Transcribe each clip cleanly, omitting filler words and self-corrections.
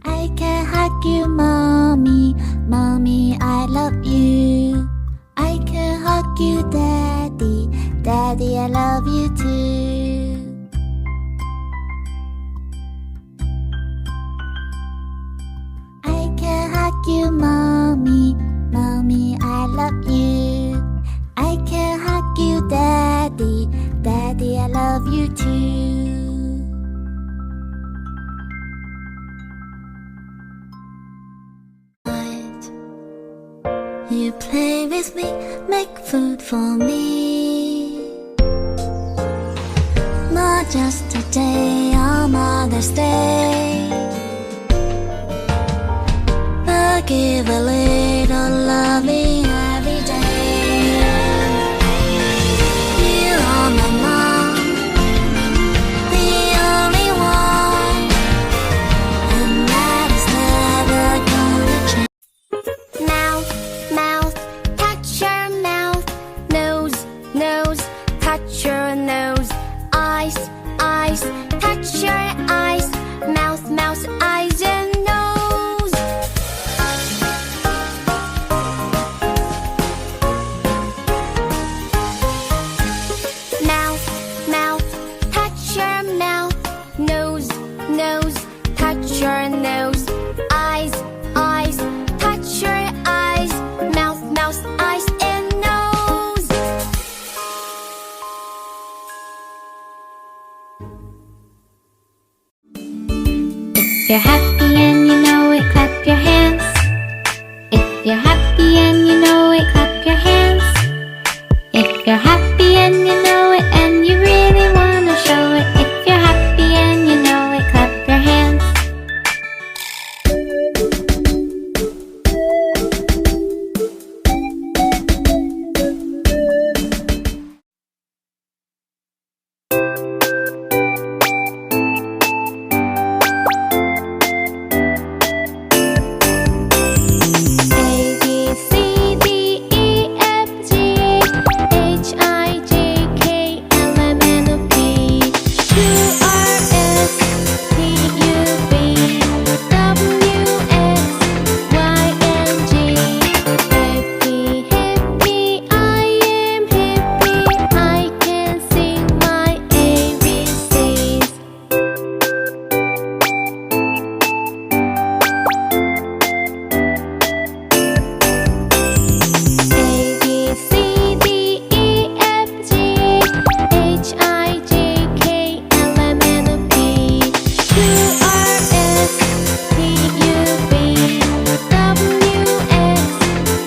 I can hug you, mommy, mommy, I love you. I can hug you, daddy, daddy, I love you too. I can hug you, mommy, mommy, I love you. I can hug you, daddy, daddy, I love you too. You play with me, make food for me. Not just a day on Mother's Day, but give a little loving every day. You are my mom, the only one, and that is never gonna change. Mouth, mouth, touch your mouth. Nose, nose, touch your nose. Eyes, eyes, touch your eyes. Mouth, mouth, eyes and nose. Mouth, mouth, touch your mouth. Nose, nose, touch your nose. Eyes, eyes, touch your eyes. Mouth, mouth, eyes and nose. If you're happy and you know it, clap your hands. If you're happy and you know it, clap your hands. If you're happy and you know it and you really wanna show it. If you're happy and you know it, clap your hands. A, B, C, D, E, F, G, H, I, J, K, L, M, N, O, P, Q, R, S, T, U, V, W, X, Y, and Z. Happy, happy, I am happy. I can sing my ABCs. A, B, C, D, E, F, G, H, I, J, K, L, M, N, O, P, Q, R, S, T, U, V, W, X,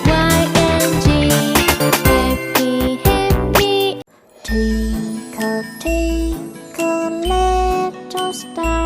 Y, and Z. Happy, happy. Twinkle, twinkle, little star.